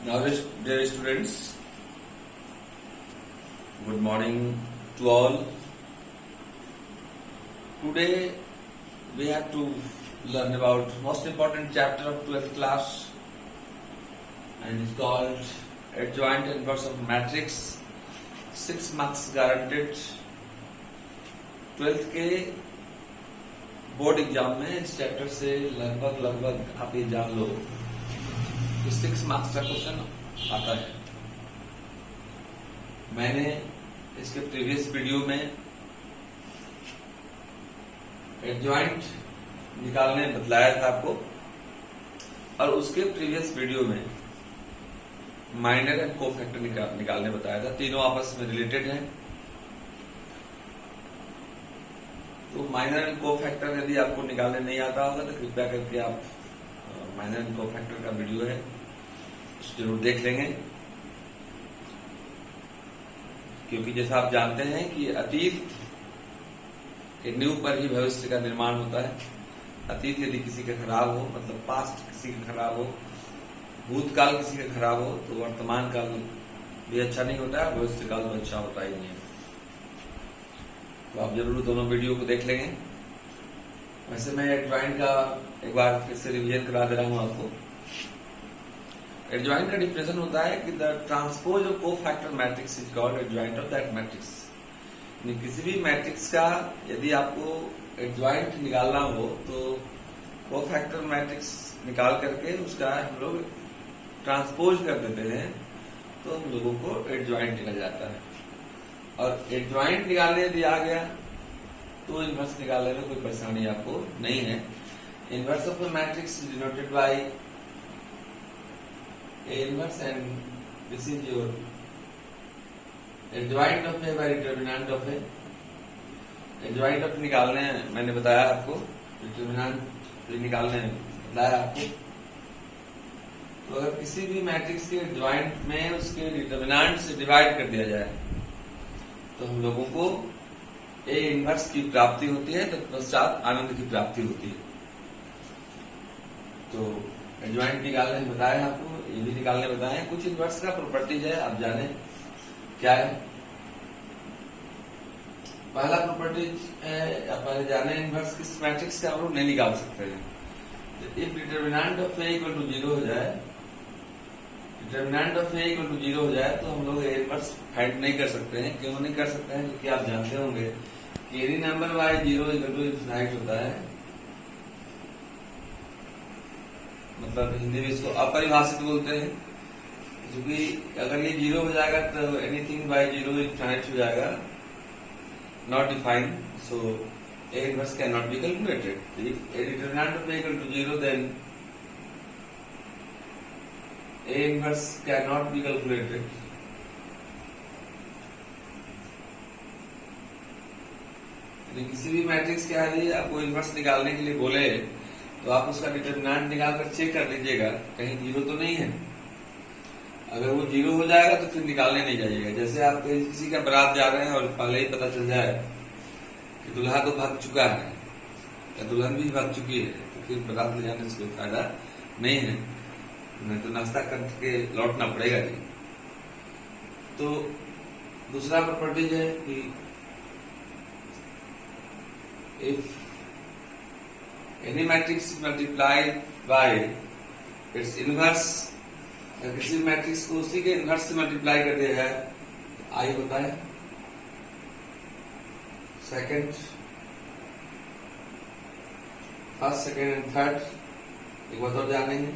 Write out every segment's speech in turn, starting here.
Now, dear students, good morning to all. Today we have to learn about most important chapter of 12th class, and it's called adjoint inverse of matrix. 6 marks guaranteed. 12th के board exam में इस chapter से लगभग आप ये जान लो कि 6 marks का क्वेश्चन आता है। मैंने इसके प्रीवियस वीडियो में एडजॉइंट निकालने बतलाया था आपको, और उसके प्रीवियस वीडियो में माइनर एंड कोफैक्टर निकालने बताया था। तीनों आपस में रिलेटेड हैं। तो माइनर एंड कोफैक्टर यदि आपको निकालने नहीं आता होगा तो कृपया करके आप माइनर एंड कोफैक्टर का वीडियो है उसको जरूर देख लेंगे, क्योंकि जैसा आप जानते हैं कि अतीत के नींव पर ही भविष्य का निर्माण होता है। अतीत यदि किसी का खराब हो, मतलब पास्ट किसी का खराब हो, भूतकाल किसी का खराब हो, तो वर्तमान काल भी अच्छा नहीं होता है, भविष्य काल तो अच्छा होता ही नहीं है। तो आप जरूर दोनों वीडियो को देख लेंगे। वैसे मैं एडजॉइंट का एक बार फिर से रिवीजन करा दे रहा हूं आपको। एडजॉइंट का डिफिनेशन होता है कि the transpose of cofactor matrix is called adjoint of that matrix. किसी भी मैट्रिक्स का यदि आपको एडजॉइंट निकालना हो तो कोफैक्टर मैट्रिक्स निकाल करके उसका हम लोग ट्रांसपोज कर देते हैं, तो हम लोगों को एडजॉइंट निकल जाता है। और एडजॉइंट निकालने यदि आ गया तो इनवर्स निकालने में कोई परेशानी आपको नहीं है। Inverse of the matrix is denoted by A inverse, and this is your adjoint of A by determinant of A. adjoint of निकालने मैंने बताया आपको, determinant निकालने बताया आपको। तो अगर किसी भी मैट्रिक्स के adjoint में उसके डिटर्मिनेंट से डिवाइड कर दिया जाए तो हम लोगों को A इनवर्स की प्राप्ति होती है, तत्पश्चात आनंद की प्राप्ति होती है। तो एडजॉइंट निकालने बताया आपको, ये भी निकालने बताए। कुछ इनवर्स का प्रॉपर्टीज है, आप जाने क्या है। पहला प्रॉपर्टीज है, या पहले जाने इनवर्स किस मैट्रिक्स का हम लोग नहीं निकाल सकते हैं। If determinant of A equal to 0 हो जाए, determinant of A equal to 0 हो जाए तो हम लोग इनवर्स फाइंड नहीं कर सकते हैं। क्यों नहीं कर सकते हैं? क्योंकि आप जानते होंगे कि any number by 0 equal to infinite होता है। मतलब हिंदी में इसको अपरिभाषित बोलते हैं, क्योंकि अगर ये 0 हो जाएगा तो एनीथिंग बाय 0 इनफिनाइट हो जाएगा, not defined. So A inverse can not be calculated. If A determinant of A equal to 0 then A inverse can not be calculated. किसी भी मैट्रिक्स के यदि आपको इनवर्स निकालने के लिए बोले तो आप उसका डिटर्मिनेंट निकालकर चेक कर लीजिएगा कहीं 0 तो नहीं है। अगर वो 0 हो जाएगा तो फिर निकालने नहीं जाइएगा। जैसे आप किसी का बारात जा रहे हैं और पहले ही पता चल जाए कि दूल्हा तो भाग चुका है या दुल्हन भी भाग चुकी है, तो फिर बारात ले जाने से कोई फायदा नहीं है, नहीं तो नाश्ता करके लौटना पड़ेगा जी। तो दूसरा प्रॉपर्टीज है कि if any matrix multiplied by its inverse, किसी मैट्रिक्स को उसी के इनवर्स से मल्टीप्लाई कर दिया जाए तो आई होता है। Second, first, second and third एक बात और जानेंगे।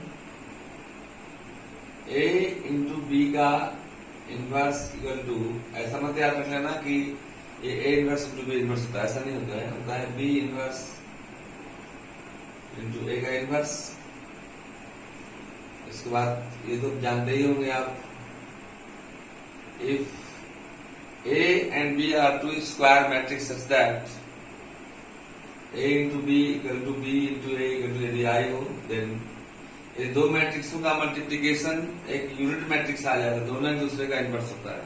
a इंटू बी का इनवर्स इक्वल टू, ऐसा मत याद रख लेना कि A inverse into B inverse होता है, ऐसा नहीं होता है। होता है बी इनवर्स इंटू ए का इनवर्स। इसके बाद ये तो जानते ही होंगे आप, if A and B are two square matrix such that A into B equal to B into A equal to यदि आई हो, देन ये दो मैट्रिक्सों का मल्टीप्लीकेशन एक यूनिट मैट्रिक्स आ जाता है, दोनों एक दूसरे का इनवर्स होता है।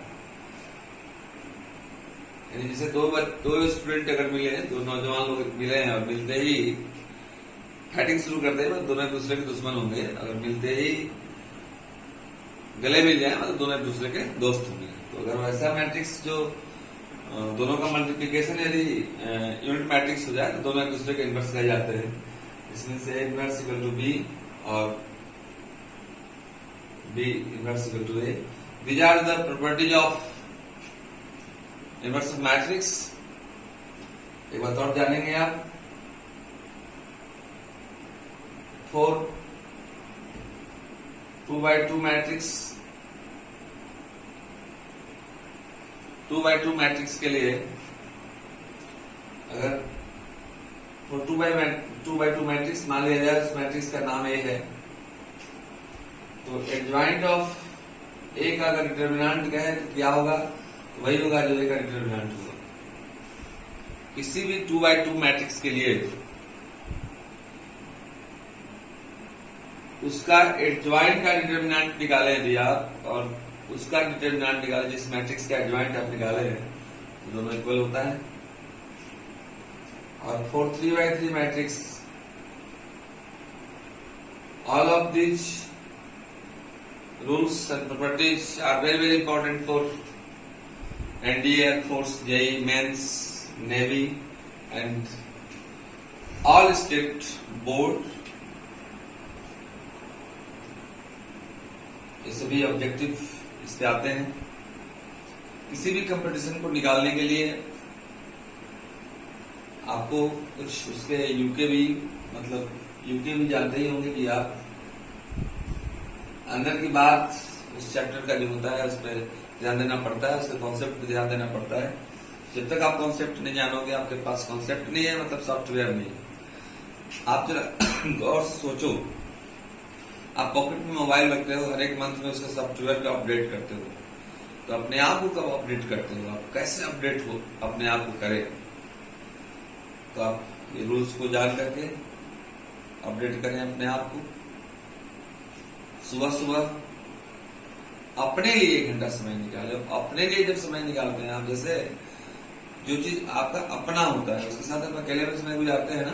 यानी जैसे दो स्टूडेंट अगर मिले हैं, दो नौजवान लोग मिले हैं और मिलते ही फाइटिंग शुरू कर दे, दोनों एक दूसरे के दुश्मन होंगे। अगर मिलते ही गले मिल जाए मतलब दोनों एक दूसरे के दोस्त होंगे। तो अगर वैसा मैट्रिक्स जो दोनों का मल्टीप्लिकेशन यदि यूनिट मैट्रिक्स हो जाए तो दोनों एक दूसरे के इनवर्स कहे जाते हैं। इसमें से A inverse equal to B और B inverse equal to A। These are the properties of inverse of matrix. एक बात और जानेंगे आप, for 2x2 matrix, 2x2 matrix के लिए अगर फॉर 2x2 मैट्रिक्स मान लिया जाए, उस मैट्रिक्स का नाम A है, तो एडजॉइंट ऑफ A का अगर डिटर्मिनेंट कहे तो क्या होगा, वही होगा जो A का डिटर्मिनेंट होगा। किसी भी 2x2 मैट्रिक्स के लिए उसका एडजॉइंट का डिटर्मिनेंट निकाले यदि आप, और उसका डिटर्मिनेंट निकाले जिस मैट्रिक्स का एडजॉइंट आप निकाले हैं, तो दोनों इक्वल होता है। और for 3x3 matrix all of this rules and properties are very very important for NDA, Air Force, JEE, Mains, Navy and all state board। ये सभी ऑब्जेक्टिव इस पे आते हैं। किसी भी कंपटीशन को निकालने के लिए आपको कुछ उसके यूके भी जानते ही होंगे कि आप अंदर की बात उस चैप्टर का जो होता है उस पर ध्यान देना पड़ता है, उसके कॉन्सेप्ट पे ध्यान देना पड़ता है। जब तक आप कॉन्सेप्ट नहीं जानोगे, आपके पास कॉन्सेप्ट नहीं है मतलब सॉफ्टवेयर नहीं। आप जरा गौर से सोचो, आप पॉकेट में मोबाइल रखते हो, हर एक मंथ में उसका सॉफ्टवेयर का अपडेट करते हो, तो अपने आप को कब अपडेट करते हो, आप कैसे अपडेट हो अपने आप को करें, तो आप ये रूल्स को जान करके अपडेट करें अपने आप को। सुबह सुबह अपने लिए 1 घंटा समय निकाले। अपने लिए जब समय निकालते हैं आप, जैसे जो चीज आपका अपना होता है उसके साथ आप अकेले में समय गुजारते हैं ना,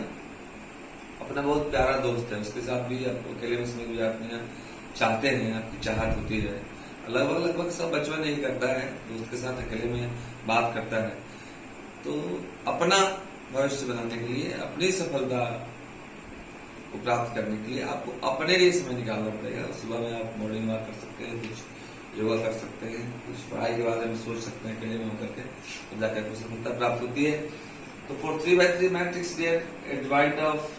अपना बहुत प्यारा दोस्त है उसके साथ भी आप अकेले में समय गुजारते हैं, चाहते हैं, आपकी चाहत होती है। लगभग सब बचपन यही करता है, दोस्त के साथ अकेले में बात करता है। तो अपना भविष्य बनाने के लिए, अपनी सफलता को प्राप्त करने के लिए आपको अपने लिए समय निकालना पड़ेगा। सुबह में आप मॉर्निंग वॉक कर सकते हैं, कुछ योगा कर सकते हैं, कुछ पढ़ाई के बारे में सोच सकते हैं अकेले में होकर के, तो जाकर कुछ सफलता प्राप्त होती है। तो for 3x3 matrix adjoint of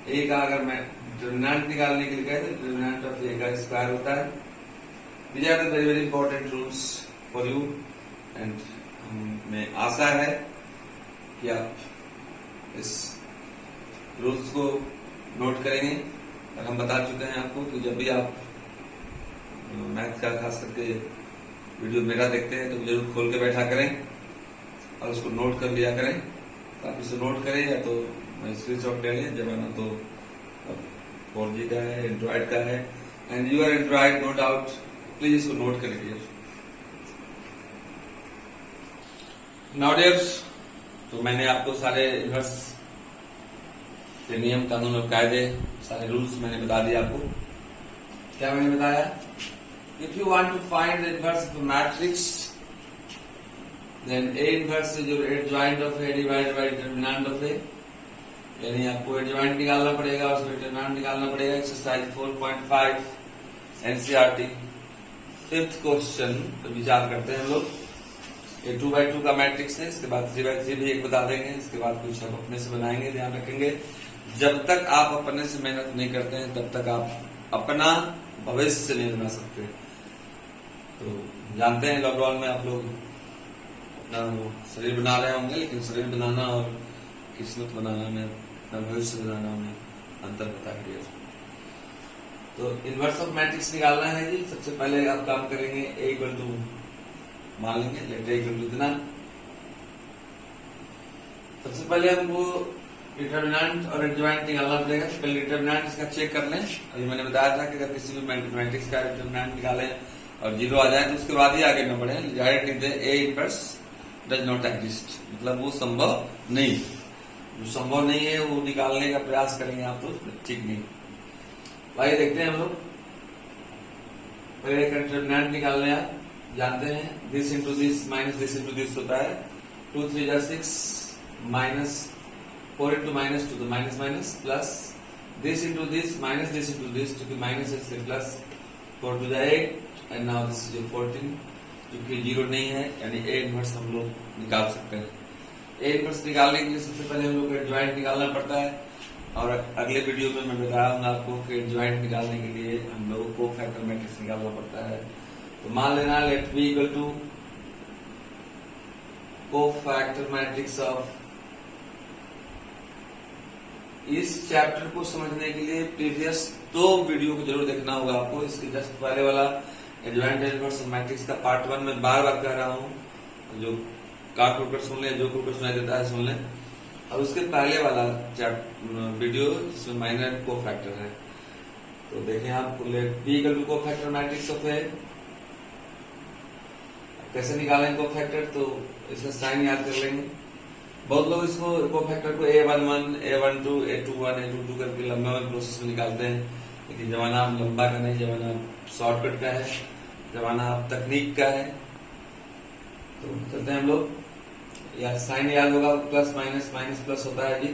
A का अगर मैं डिटर्मिनेंट निकालने के लिए कहे तो डिटर्मिनेंट ऑफ A का स्क्वायर होता है। These are the very very important rules for you and हमें आशा है कि आप इस रूल्स को नोट करेंगे। और हम बता चुके हैं आपको कि जब भी आप मैथ का खास करके वीडियो मेरा देखते हैं तो जरूर खोल के बैठा करें और उसको नोट कर लिया करें। तो आप इसे नोट करें या तो स्क्रीनशॉट ले लें, जमाना तो 4G का है, एंड्रॉइड का है, and you are android no doubt, please इसको नोट कर लीजिए। नाउ डियर्स, तो मैंने आपको सारे इनवर्स के नियम, कानून और कायदे, सारे रूल्स मैंने बता दिए आपको। क्या मैंने बताया? If you want to find the inverse of matrix then A inverse is your adjoint of A divided by determinant of A। यानी आपको एडजॉइंट निकालना पड़ेगा, उसका डिटर्मिनेंट निकालना पड़ेगा। एक्सरसाइज 4.5 NCERT 5th क्वेश्चन पर विचार करते हैं हम लोग। ये 2x2 का मैट्रिक्स है, इसके बाद 3x3 भी एक बता देंगे, इसके बाद कुछ हम अपने से बनाएंगे। ध्यान रखेंगे, जब तक आप अपने से मेहनत नहीं करते हैं तब तक आप अपना भविष्य नहीं बना सकते। तो जानते हैं लॉकडाउन में आप लोग अपना शरीर बना रहे होंगे, लेकिन शरीर बनाना और किस्मत बनाना में, अपना भविष्य बनाना में अंतर होता है। तो इनवर्स ऑफ मैट्रिक्स निकालना है जी। सबसे पहले आप काम करेंगे A इक्वल टू, मान लेंगे लेट A इक्वल टू इतना। सबसे पहले हमको डिटर्मिनेंट और एडजॉइंट निकालना पड़ेगा। तो पहले डिटर्मिनेंट इसका चेक कर लें। अभी मैंने बताया था कि अगर किसी भी मैट्रिक्स का डिटर्मिनेंट निकालें और 0 आ जाए तो उसके बाद ही आगे न बढ़े। डायरेक्ट लिख दें A inverse does not exist, मतलब वो संभव नहीं। जो संभव नहीं है वो निकालने का प्रयास करेंगे आप, तो ठीक नहीं। आइए देखते हैं हम लोग। पहले का डिटरमिनेंट निकालने आप जानते हैं, this into this minus this into this होता है 2 3 जा 6 माइनस 4 इंटू माइनस 2 तो minus minus plus this into this minus this into this क्योंकि माइनस है इसलिए प्लस 4 टू जा 8 एंड नाउ दिस इज 14 क्योंकि जीरो नहीं है यानी ए इनवर्स हम लोग निकाल सकते हैं। ए इनवर्स निकालने के लिए सबसे पहले हम लोग का ज्वाइंट निकालना पड़ता है और अगले वीडियो में मैं बताया हूँ आपको कि ज्वाइंट निकालने के लिए हम लोगों को फैक्टर मैट्रिक्स निकालना पड़ता है। तो मान लेना let B equal to cofactor matrix of. इस चैप्टर को समझने के लिए प्रीवियस 2 वीडियो को जरूर देखना होगा आपको। इसके जस्ट पहले वाला ज्वाइंट इनवर्स मैट्रिक्स का पार्ट 1 में बार बार कह रहा हूँ, जो काट कर सुन ले, जो कुछ सुनाई देता है सुन ले। और उसके पहले वाला वीडियो जिसमें माइनर कोफैक्टर है, तो देखें आप let B equal to cofactor matrix of A. कैसे निकालेंगे कोफैक्टर, तो इसका साइन याद कर लेंगे। बहुत लोग इसको कोफैक्टर को A11, A12, A21, A22 करके लंबा प्रोसेस में निकालते हैं, लेकिन जमाना आप लंबा का नहीं, जमाना शॉर्टकट का है, जमाना आप तकनीक का है। तो चलते हैं हम लोग, या साइन याद होगा, प्लस माइनस माइनस प्लस होता है जी।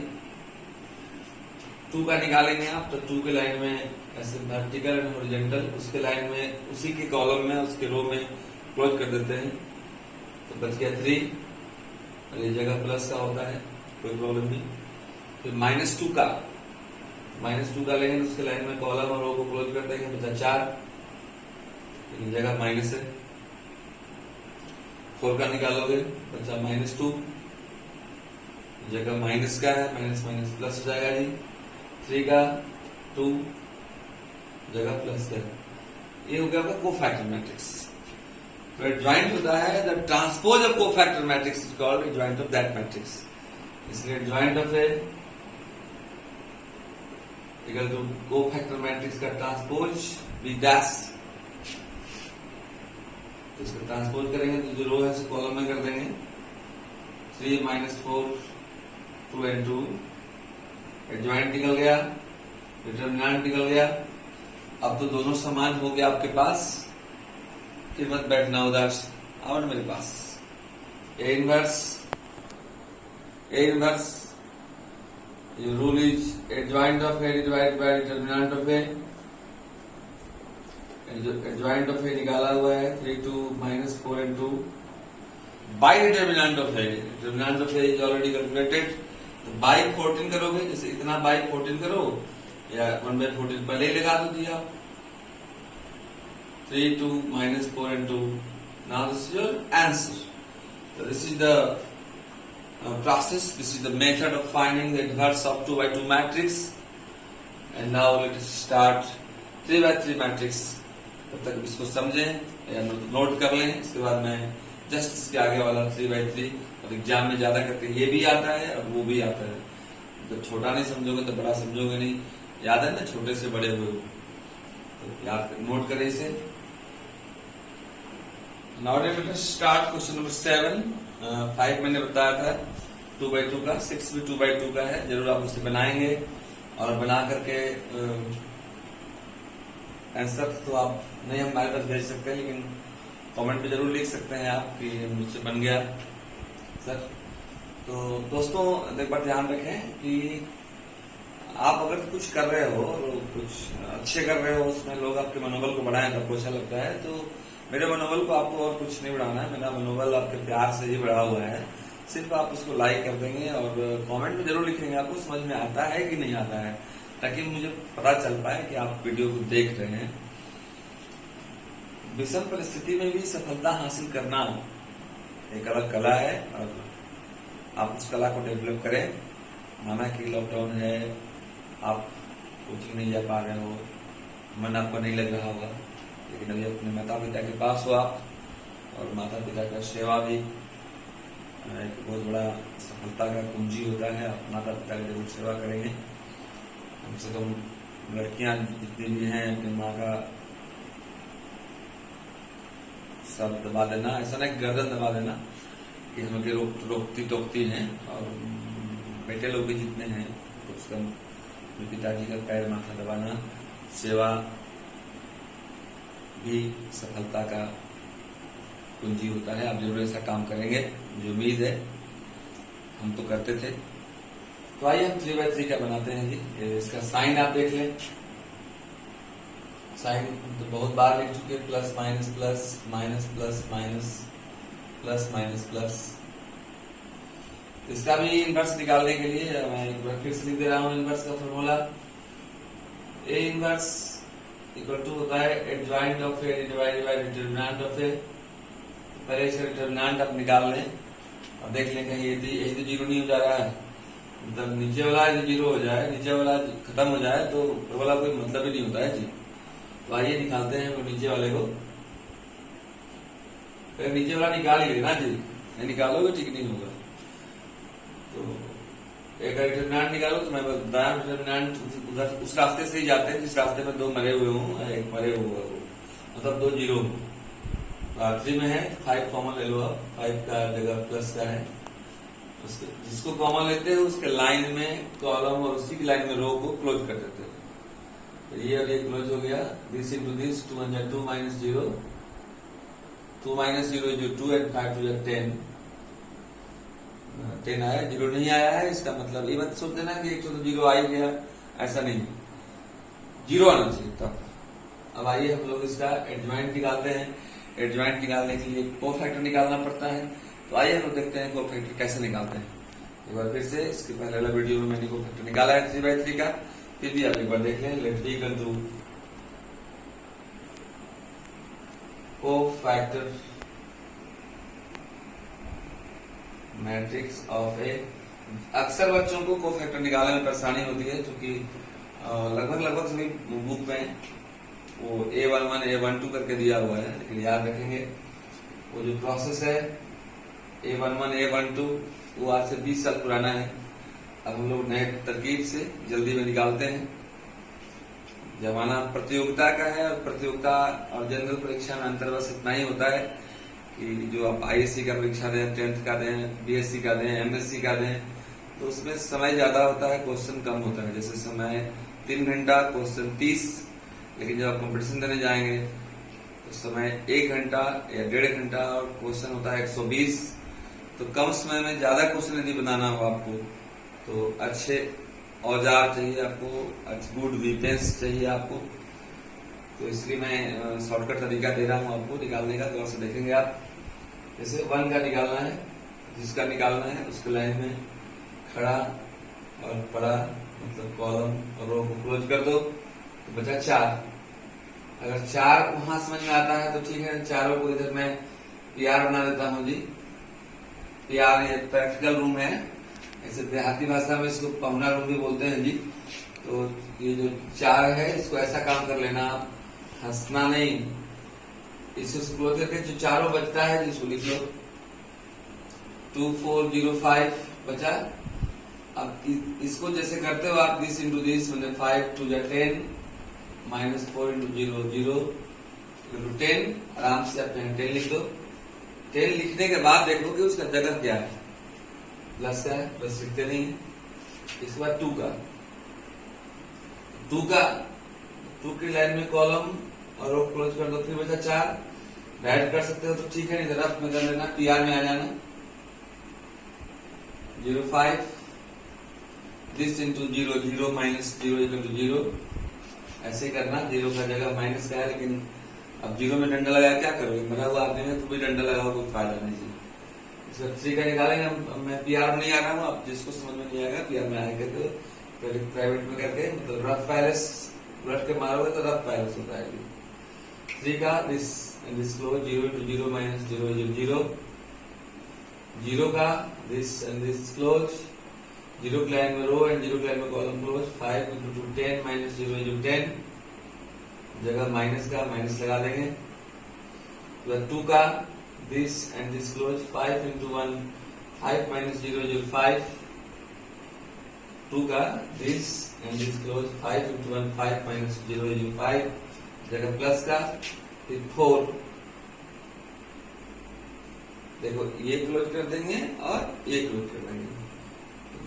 2 का निकालेंगे आप तो 2 के लाइन में ऐसे वर्टिकल एंड हॉरिजॉन्टल, उसके लाइन में उसी के कॉलम में उसके रो में क्लोज कर देते हैं, तो बच गया 3 और ये जगह प्लस का होता है, कोई प्रॉब्लम नहीं। फिर -2 का लेंगे उसके लाइन में कॉलम और रो को क्लोज कर देंगे, बचा 4, लेकिन जगह माइनस है। 4 का निकालोगे बचा -2, जगह माइनस का है, माइनस माइनस प्लस हो जाएगा जी। 3 का 2, जगह प्लस का, ये हो गया आपका कोफैक्टर मैट्रिक्स। ज्वाइंट होता है the transpose of cofactor matrix is called joint of that matrix. इसलिए joint of A equal to cofactor matrix का ट्रांसपोज बी डैश। तो इसका ट्रांसपोज करेंगे तो जो रो है उसे कॉलम में कर देंगे, 3 -4 2 and 2, ज्वाइंट निकल गया, डिटरमिनेंट निकल गया। अब तो दोनों समान हो गया आपके पास, फिर मत बैठना उदास, आओ ना मेरे पास। A inverse rule is A joint of A divide by determinant of A. Joint of A निकाला हुआ है 3 2 -4 and 2 by determinant of A. Determinant of A is already calculated, तो बाय 14 करोगे, जैसे इतना बाय 14 करो या 1/14 पहले ही लगा दो दिया। 3 2 -4 and 2. Now this is your answer. So this is the process. This is the method of finding the inverse of 2 by 2 matrix. And now let us start 3 by 3 matrix. तब तक इसको समझें या नोट कर लें। इसके बाद मैं जस्ट इसके आगे वाला 3 by 3 और एग्जाम में ज्यादा करके ये भी आता है और वो भी आता है। जब छोटा नहीं समझोगे तो बड़ा समझोगे नहीं। याद है ना, छोटे से बड़े हुए, तो याद नोट करें इसे। Now let us start question number 7. 5 मैंने बताया था 2 by 2 का, 6 भी 2 by 2 का है। जरूर आप उसे बनाएंगे और बना करके आंसर तो आप नहीं हमारे पास भेज सकते हैं, लेकिन कमेंट पे जरूर लिख सकते हैं आप कि मुझसे बन गया सर। तो दोस्तों एक बार ध्यान रखें कि आप अगर कुछ कर रहे हो और कुछ अच्छे कर रहे हो, उसमें लोग आपके मनोबल को बढ़ाएं, आपको अच्छा लगता है, तो मेरे मनोबल को आपको और कुछ नहीं बढ़ाना है। मेरा मनोबल आपके प्यार से ही बढ़ा हुआ है। सिर्फ आप उसको लाइक कर देंगे और कमेंट में जरूर लिखेंगे आपको समझ में आता है कि नहीं आता है, ताकि मुझे पता चल पाए कि आप वीडियो को देख रहे हैं। विषम परिस्थिति में भी सफलता हासिल करना एक अलग कला है और आप उस कला को डेवलप करें। माना कि लॉकडाउन है, आप कोचिंग नहीं जा पा रहे हो, मन आपको नहीं लग रहा होगा, लेकिन अभी अपने माता पिता के पास हो आप, और माता पिता का सेवा भी एक बहुत बड़ा सफलता का कुंजी होता है। आप माता पिता की जरूर सेवा करेंगे। कम से कम लड़कियां जितनी भी हैं अपनी माँ का सब दबा देना, ऐसा नहीं गर्दन दबा देना कि हमें रोकती टोकती हैं, और बेटे लोग भी जितने हैं तो उसका पिताजी का पैर माथा दबाना, सेवा भी सफलता का कुंजी होता है। आप जरूर ऐसा काम करेंगे, मुझे उम्मीद है, हम तो करते थे। तो आइए हम 3/3 का बनाते हैं जी। इसका साइन आप देख लें, साइन तो बहुत बार लिख चुके, plus minus plus minus plus minus plus minus plus. इसका भी इनवर्स निकालने के लिए मैं एक बार फिर से लिख दे रहा हूं इनवर्स का formula. A inverse equal to होता है adjoint of A divided by determinant of A. पहले इसका डिटरमिनेंट आप निकाल लें और देख लें कहीं यही तो जीरो नहीं हो जा रहा है, मतलब नीचे वाला यदि जीरो हो जाए, नीचे वाला खत्म हो जाए तो ऊपर वाला कोई मतलब ही नहीं होता है जी। तो आइए निकालते हैं वो नीचे वाले को। नीचे वाला निकाल ही लेना जी, नहीं निकालोगे ठीक नहीं होगा। तो एक डिटरमिनेंट निकालो, तो मैं बताया डिटरमिनेंट उधर उस रास्ते से ही जाते हैं जिस रास्ते में दो मरे हुए हों, एक मरे हुए हो, मतलब दो जीरो हो। आखिरी में है 5 कॉमन ले लो आप, 5 का जगह प्लस का है, जिसको कॉमन लेते हैं उसके लाइन में कॉलम और उसी की लाइन में रो को क्लोज कर देते हैं। तो ये अब ये क्लोज हो गया, this into this, 2 1 2 minus 0, 2 minus 0 is 2 and 5 2 10, 10 आया, 0 नहीं आया है। इसका मतलब ये मत सोच देना कि एक तो 0 आ ही गया, ऐसा नहीं, 0 आना चाहिए तब। अब आइए हम लोग इसका एडजॉइंट निकालते हैं। एडजॉइंट निकालने के लिए कोफैक्टर निकालना पड़ता है। तो आइए हम देखते हैं कोफैक्टर कैसे निकालते हैं। एक बार फिर से, इसके पहले वाला वीडियो में मैंने कोफैक्टर निकाला है 3/3 का, फिर भी आप एक बार देख लें। Let B equal to cofactor matrix of A. अक्सर बच्चों को कोफैक्टर निकालने में परेशानी होती है, क्योंकि लगभग सभी बुक में वो A11 A12 करके दिया हुआ है, लेकिन याद रखेंगे वो जो प्रोसेस है A11 A12 वो आज से 20 साल पुराना है। अब हम लोग नए तरकीब से जल्दी में निकालते हैं। जमाना प्रतियोगिता का है, और प्रतियोगिता और जनरल परीक्षा में अंतर बस इतना ही होता है कि जो आप ISC का परीक्षा दें, 10th का दें, BSc का दें, MSc का दें, तो उसमें समय ज्यादा होता है, क्वेश्चन कम होता है। जैसे समय 3 घंटा, क्वेश्चन 30, लेकिन जब आप कंपटीशन देने जाएंगे तो समय 1 घंटा या 1.5 घंटा और क्वेश्चन होता है 120। तो कम समय में ज्यादा क्वेश्चन यदि बनाना हो आपको, तो अच्छे औजार चाहिए आपको, गुड वीपेंस चाहिए आपको। तो इसलिए मैं शॉर्टकट तरीका दे रहा हूँ आपको निकालने का, तो ऐसे देखेंगे आप। जैसे 1 का निकालना है, जिसका निकालना है उसके लाइन में खड़ा और पड़ा, मतलब कॉलम और रो को क्लोज कर दो, तो बचा 4। अगर 4 वहां समझ में आता है तो ठीक है, चारों को इधर मैं PR बना देता हूं जी। PR ये प्रैक्टिकल रूम है, ऐसे देहाती भाषा में इसको पहुना रूम भी बोलते हैं जी। तो ये जो 4 है इसको ऐसा काम कर लेना, आप हंसना नहीं, इसको क्लोज करके जो चारों बचता है जिसको लिख लो, 2405 बचा। अब इसको जैसे करते हो आप, this into this, 5 2 10 minus 4 into 0 0 into 10, आराम से आप 10 लिख दो। 10 लिखने के बाद देखो कि उसका जगह क्या है, प्लस का है, प्लस लिखते नहीं है। इसके बाद 2 की लाइन में कॉलम और रो क्लोज कर दो, फिर बचा 4। ऐड कर सकते हो तो ठीक है, नहीं तो रफ में कर लेना, PR में आ जाना। 05 this into 0 0 minus 0 equal to 0, ऐसे करना। 0 का जगह माइनस का है, लेकिन अब 0 में डंडा लगाया क्या करोगे, मरा हुआ आदमी में तो भी डंडा लगाओ, कोई फायदा नहीं जी। इसका 3 का निकालेंगे। मैं PR में नहीं आ रहा हूँ, आप जिसको समझ में नहीं आएगा PR में आएगा तो प्राइवेट में करके, मतलब रफ पैलेस उलट के मारोगे तो रफ पैलेस होता है। 3 का this close, 0 into 0 minus 0 is 0, 0 का दिस क्लोज, 0 की लाइन में रो एंड 0 की लाइन में column close, 5 into 10 minus 0 is 10, जगह माइनस का माइनस लगा देंगे। 2 का this and this close, 5 into 1 5 minus 0 is 5, 2 का this and this close, 5 into 1 5 minus 0 is 5, जगह प्लस का, फिर 4। देखो ये क्लोज कर देंगे और ये क्लोज कर देंगे।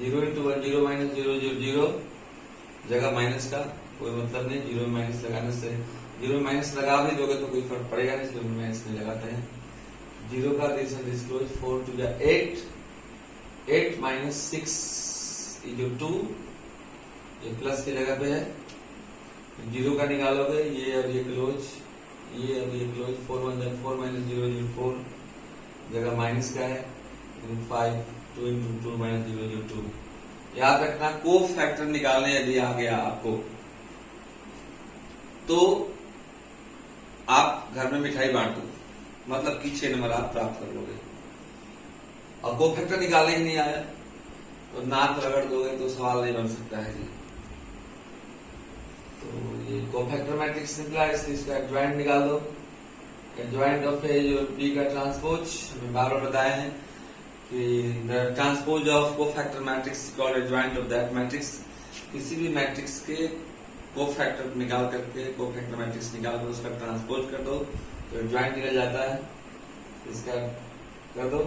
0 इंटू 1 0 माइनस 0 0 0, जगह माइनस का कोई मतलब नहीं, 0 माइनस लगाने से जीरो माइनस लगा भी दोगे तो कोई फर्क पड़ेगा नहीं, जीरो माइनस नहीं लगाते हैं। जीरो का डिस्क्लोज 4 टू 8, 8 माइनस 6 जो 2, ये प्लस की जगह पे है, जीरो का निकालोगे ये और ये क्लोज, ये और ये क्लोज, 4 1 4 माइनस 0 0 4, जगह माइनस का है 5, 2 into 2 माइनस 0 0 2। याद रखना को फैक्टर निकालने यदि आ गया आपको तो आप घर में मिठाई बांट दो, मतलब कि 6 नंबर आप प्राप्त कर लोगे। और को फैक्टर निकालने ही नहीं आया तो नाक रगड़ दोगे तो सवाल नहीं बन सकता है जी। तो ये को फैक्टर मैट्रिक्स निकला, इसलिए इसका एडजॉइंट निकाल दो। एडजॉइंट ऑफ ए जो बी का ट्रांसपोज, हमें बार बार बताया है कि द ट्रांसपोज ऑफ को factor matrix called adjoint of that matrix. किसी भी मैट्रिक्स के को फैक्टर निकाल करके, को फैक्टर मैट्रिक्स निकाल कर उसका ट्रांसपोज कर दो तो एडजॉइंट निकल जाता है। इसका कर दो,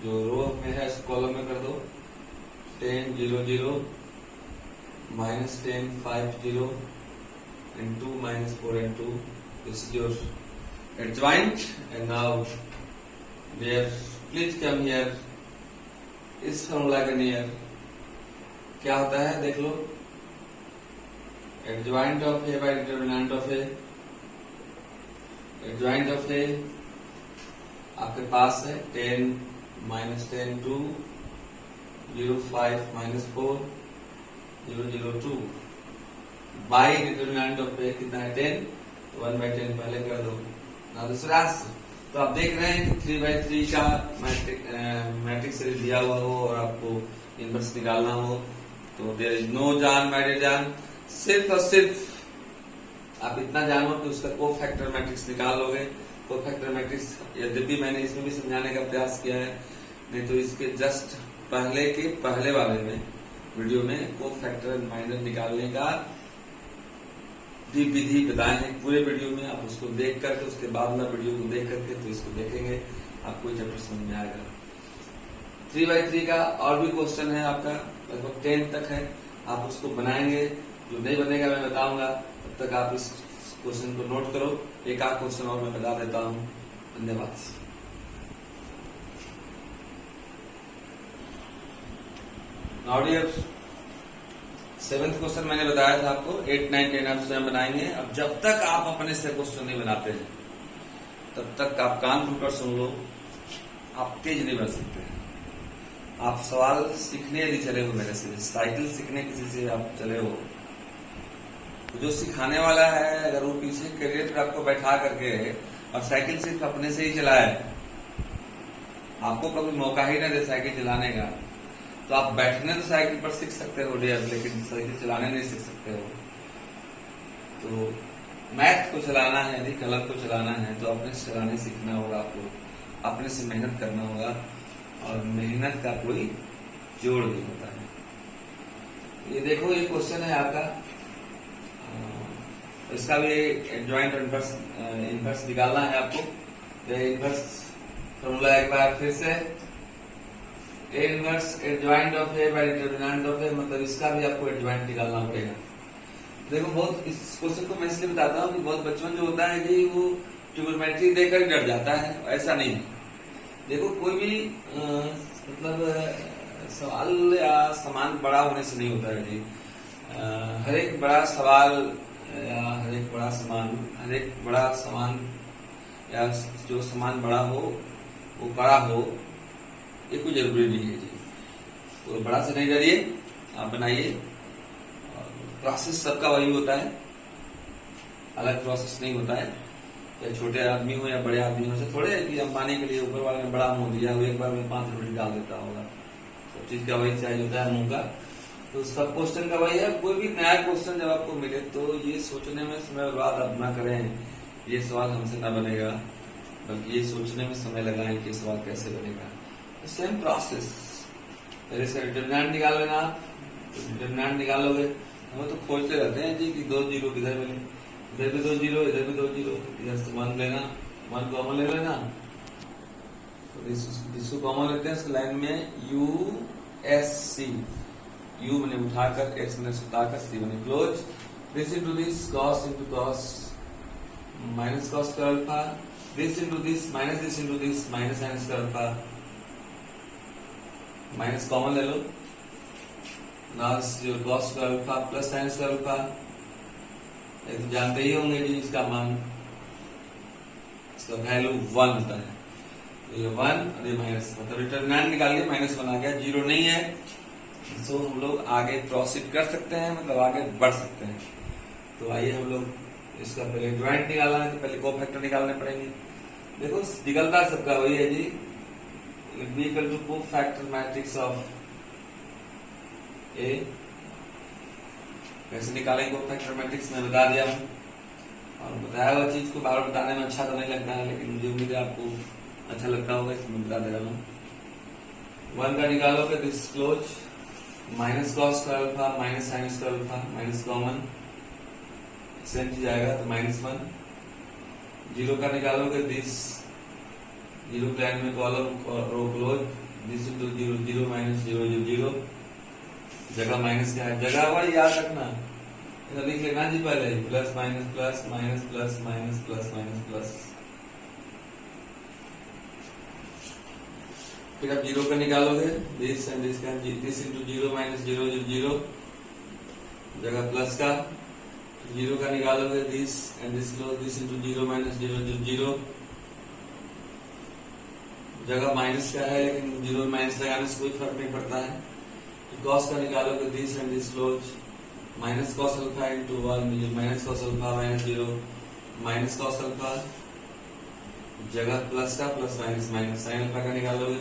जो रो में है इस कॉलम में कर दो 10 0 0 minus 10 5 0 and 2 minus 4 and 2. This is your adjoint. And now dear, please come here. इस फॉर्मूला के नियर क्या होता है देख लो, adjoint of A by determinant of A. Adjoint of A आपके पास है 10 minus 10 2 0 5 minus 4 0 0 2 by determinant of ए कितना है 10, तो 1/10 पहले कर दो। ना दूसरा, तो आप देख रहे हैं कि 3/3 का मैट्रिक्स दिया हुआ हो और आपको इनवर्स निकालना हो तो देयर इज नो जान माय डियर जान, सिर्फ और सिर्फ आप इतना जानो कि उसका को फैक्टर मैट्रिक्स निकाल लोगे। को फैक्टर मैट्रिक्स यद्यपि मैंने इसमें भी समझाने का प्रयास किया है, नहीं तो इसके जस्ट पहले के पहले वाले में वीडियो में को फैक्टर माइनर निकालने का भी विधि बताए हैं पूरे वीडियो में। आप उसको देख करके उसके बाद वाला वीडियो को देख करके तो इसको देखेंगे, आपको चैप्टर समझ में आएगा। 3/3 का और भी क्वेश्चन है आपका, लगभग 10 तक है, आप उसको बनाएंगे। जो नहीं बनेगा मैं बताऊंगा, तब तक आप इस क्वेश्चन को नोट करो। एक आध क्वेश्चन और मैं बता देता हूँ। धन्यवाद। नाउ डियर, 7th क्वेश्चन मैंने बताया था आपको, 8 9 10 आप स्वयं बनाएंगे। अब जब तक आप अपने से क्वेश्चन नहीं बनाते हैं तब तक आप कान खुलकर सुन लो, आप तेज नहीं बन सकते हैं। आप सवाल सीखने यदि चले हो मेरे से, साइकिल सीखने किसी से आप चले हो, तो जो सिखाने वाला है अगर वो पीछे कैरियर पर आपको बैठा करके और साइकिल सिर्फ अपने से ही चलाए, आपको कभी मौका ही ना दे साइकिल चलाने का, तो आप बैठने तो साइकिल पर सीख सकते हो डियर, लेकिन साइकिल चलाने नहीं सीख सकते हो। तो मैथ को चलाना है, यदि कलम को चलाना है तो अपने से चलाने सीखना होगा आपको, अपने से मेहनत करना होगा, और मेहनत का कोई जोड़ नहीं होता है। ये देखो, ये क्वेश्चन है आपका, इसका भी एडजॉइंट और इनवर्स निकालना है आपको। तो इनवर्स फॉर्मूला एक बार फिर से, A inverse adjoint of A by determinant of A, मतलब इसका भी आपको एडजॉइंट निकालना पड़ेगा। देखो, बहुत इस क्वेश्चन को मैं इसलिए बताता हूँ कि बहुत बच्चों जो होता है जी वो ट्रिग्नोमेट्री देखकर डर जाता है, ऐसा नहीं है। देखो, कोई भी मतलब सवाल या सामान बड़ा होने से नहीं होता है जी। हर एक बड़ा सवाल या हर एक बड़ा सामान या जो सामान बड़ा हो वो बड़ा हो, ये कोई जरूरी नहीं है जी। तो बड़ा से नहीं डरिए, आप बनाइए। प्रोसेस सबका वही होता है, अलग प्रोसेस नहीं होता है। या छोटे आदमी हो या बड़े आदमी हो, से थोड़े है कि अंबानी के लिए ऊपर वाले ने बड़ा मुंह दिया, वो एक बार में 5 रोटी डाल देता होगा। सब चीज का वही चाहिए होता है मुंह का। तो सब क्वेश्चन का वही है। कोई भी नया क्वेश्चन जब आपको मिले तो ये सोचने में समय बर्बाद आप न करें, ये सवाल हमसे न बनेगा, बल्कि ये सोचने में समय लगाएं कि सवाल कैसे बनेगा। सेम प्रोसेस, पहले से डिटरमिनेंट निकाल लेना। डिटरमिनेंट निकालोगे, हम तो खोजते रहते हैं जी कि 2 0 किधर मिले, इधर भी 2 0, इधर भी 2 0, इधर से 1 लेना, 1 कॉमन ले लेना। तो इसको कॉमन लेते हैं, इस लाइन में USC, U मैंने उठाकर, X मैंने सुताकर, C मैंने close. This into this, cos into cos, minus cos square alpha, this into this minus sine square alpha, minus common ले लो, now cos square alpha plus sine square alpha, ये तो जानते ही होंगे जी इसका मान, इसका वैल्यू 1 होता है, तो ये 1 और ये माइनस, मतलब डिटरमिनेंट निकालिए -1 आ गया, 0 नहीं है, तो हम लोग आगे प्रोसीड कर सकते हैं, मतलब आगे बढ़ सकते हैं। तो आइए हम लोग इसका पहले ज्वाइंट निकालना है, तो पहले कोफैक्टर निकालने पड़ेंगे। देखो निकलता सबका वही है जी, B equal to cofactor matrix of A. कैसे निकालेंगे कोफैक्टर मैट्रिक्स में बता दिया हूं, और बताया हुआ चीज को बार बताने में अच्छा तो नहीं लगता है, लेकिन मुझे उम्मीद है आपको अच्छा लगता होगा, इसलिए मैं बता दे रहा हूँ। 1 का निकालोगे this close, minus cos square alpha minus sine square alpha, minus common same चीज आएगा तो -1। 0 का निकालोगे दिस, 0 प्लान में column row close, this into 0 0 minus 0 0, जगह माइनस क्या है, जगह वाली याद रखना, लिख लेना जी पहले, plus minus plus minus plus minus plus minus plus. फिर आप 0 का निकालोगे दिस एंड दिस का, दिस इंटू 0 माइनस 0 0, जगह प्लस का, 0 का निकालोगे this and this close, this into 0 minus 0 0, जगह माइनस का है, लेकिन 0 माइनस लगाने से कोई फर्क नहीं पड़ता है। कॉस का निकालोगे this and this close, minus cos alpha into 1 minus cos alpha minus 0 minus cos alpha, जगह प्लस का plus minus minus, sine alpha का निकालोगे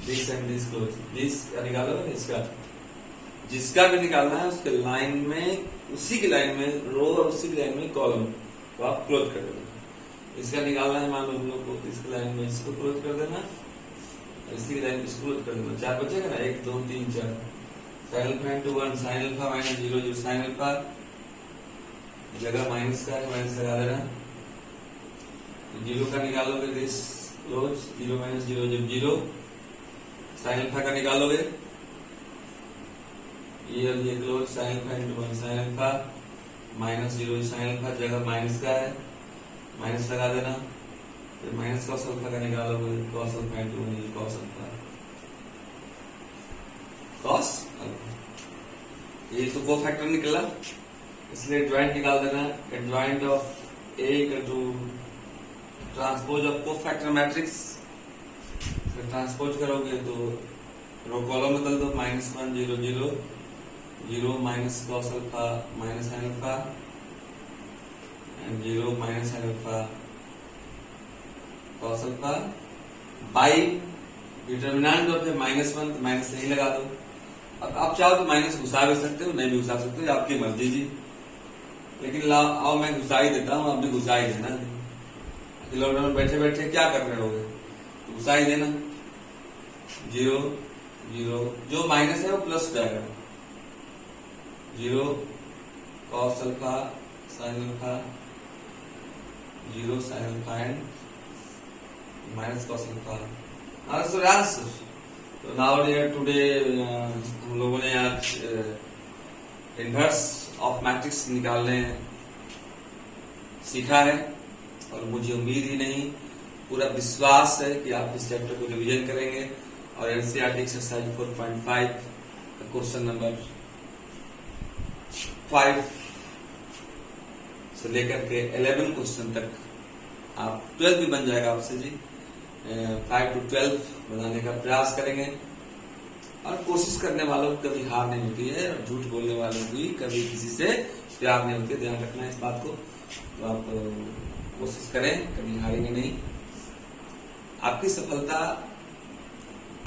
this and this close, this का निकालोगे इसका, जिसका भी निकालना है उसके लाइन में, उसी की लाइन में रो और उसी की लाइन में कॉलम को आप क्लोज कर देना। इसका निकालना है मान लो हम लोग को, इसकी लाइन में इसको क्लोज कर देना, इसी की लाइन में इसको क्लोज कर देना, 4 बचेगा ना, 1 2 3 4, sine alpha into 1 sine alpha minus 0 0 sine alpha, जगह माइनस का है माइनस लगा देना। 0 का निकालोगे this close, 0 minus 0 0, sine alpha का निकालोगे ये और ये close, sine alpha into 1 sine alpha minus 0 sine alpha, जगह माइनस का है माइनस लगा देना। फिर माइनस कॉस अल्फा का निकालोगे, cos alpha into 1 cos alpha, cos alpha, ये तो कोफैक्टर निकला, इसलिए ज्वाइंट निकाल देना, joint of A equal to transpose of cofactor matrix. Transpose करोगे तो रो कॉलम बदल दो, -1 0 0 0 minus cos alpha minus sine alpha and 0 minus sine alpha cos alpha by determinant of -1, तो माइनस नहीं लगा दो। अब आप चाहो तो माइनस घुसा भी सकते हो, नहीं भी घुसा सकते हो, आपकी मर्जी जी, लेकिन आओ मैं घुसा ही देता हूँ, आप भी घुसा ही देना। लॉकडाउन में बैठे बैठे क्या कर रहे होगे, तो घुसा ही देना। 0 0, जो माइनस है वो प्लस जाएगा, 0 cos alpha sine alpha 0 sine alpha and minus cos alpha. तो नाउ टुडे हम लोगों ने आज इनवर्स ऑफ मैट्रिक्स निकालने सीखा है, और मुझे उम्मीद ही नहीं पूरा विश्वास है कि आप इस चैप्टर को रिवीजन करेंगे और एनसीईआरटी एक्सरसाइज 4.5 क्वेश्चन नंबर 5 से लेकर के 11 क्वेश्चन तक आप 12 भी बन जाएगा आपसे जी, 5 to 12 बनाने का प्रयास करेंगे। और कोशिश करने वालों को कभी हार नहीं होती है, और झूठ बोलने वालों की कभी किसी से प्यार नहीं होती, ध्यान रखना है इस बात को। तो आप कोशिश करें, कभी हारेंगे नहीं। आपकी सफलता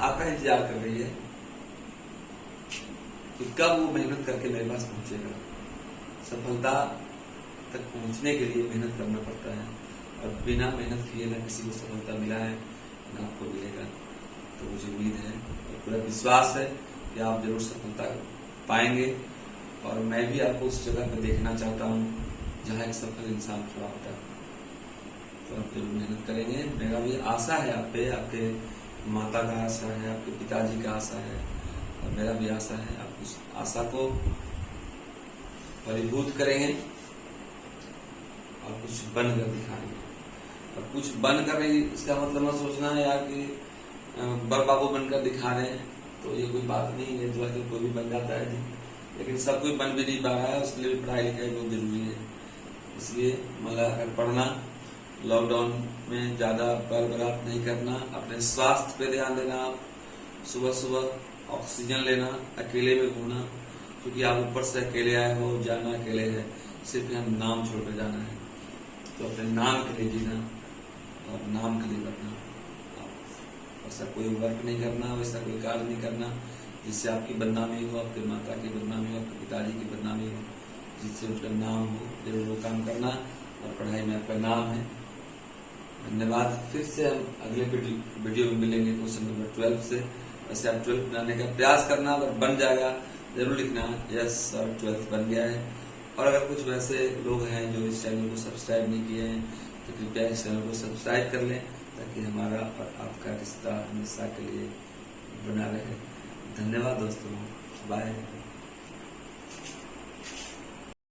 आपका इंतजार कर रही है कि कब वो मेहनत करके मेरे पास पहुंचेगा। सफलता तक पहुंचने के लिए मेहनत करना पड़ता है, और बिना मेहनत किए ना किसी को सफलता मिला है ना आपको मिलेगा। तो मुझे उम्मीद है और पूरा विश्वास है कि आप जरूर सफलता पाएंगे, और मैं भी आपको उस जगह पर देखना चाहता हूँ जहाँ एक सफल इंसान खड़ा होता है। तो आप जरूर मेहनत करेंगे, मेरा भी आशा है आप पे, आपके माता का आशा है, आपके पिताजी का आशा है, और मेरा भी आशा है आप उस आशा को परिभूत करेंगे और कुछ बनकर दिखाएंगे। और कुछ बनकर इसका मतलब मत सोचना है यार कि बड़ बाबू बनकर दिखा रहे हैं, तो ये कोई बात नहीं है। जो है कोई भी बन जाता है जी, लेकिन सब कोई बन भी नहीं पा रहा है, उसके लिए पढ़ाई लिखाई बहुत जरूरी है। इसलिए मतलब पढ़ना, लॉकडाउन में ज्यादा बर्बाद नहीं करना, अपने स्वास्थ्य पे ध्यान देना, आप सुबह सुबह ऑक्सीजन लेना, अकेले में घूमना, क्योंकि आप ऊपर से अकेले आए हो, जाना अकेले है, सिर्फ यहाँ नाम छोड़कर जाना है। तो अपने नाम के लिए जीना और नाम के लिए बढ़ना। ऐसा कोई वर्क नहीं करना, वैसा कोई कार्य नहीं करना जिससे आपकी बदनामी हो, आपके माता की बदनामी हो, आपके पिताजी की बदनामी हो, जिससे उनका नाम हो। जरूर वो काम करना और पढ़ाई में आपका नाम है। धन्यवाद। फिर से हम अगले वीडियो में मिलेंगे क्वेश्चन नंबर 12 से। वैसे आप 12 बनाने का प्रयास करना, अगर बन जाएगा जरूर लिखना यस और 12 बन गया है। और अगर कुछ वैसे लोग हैं जो इस चैनल को सब्सक्राइब नहीं किए हैं तो कृपया इस चैनल को सब्सक्राइब कर लें, ताकि हमारा और आपका रिश्ता हमेशा के लिए बना रहे। धन्यवाद दोस्तों, बाय।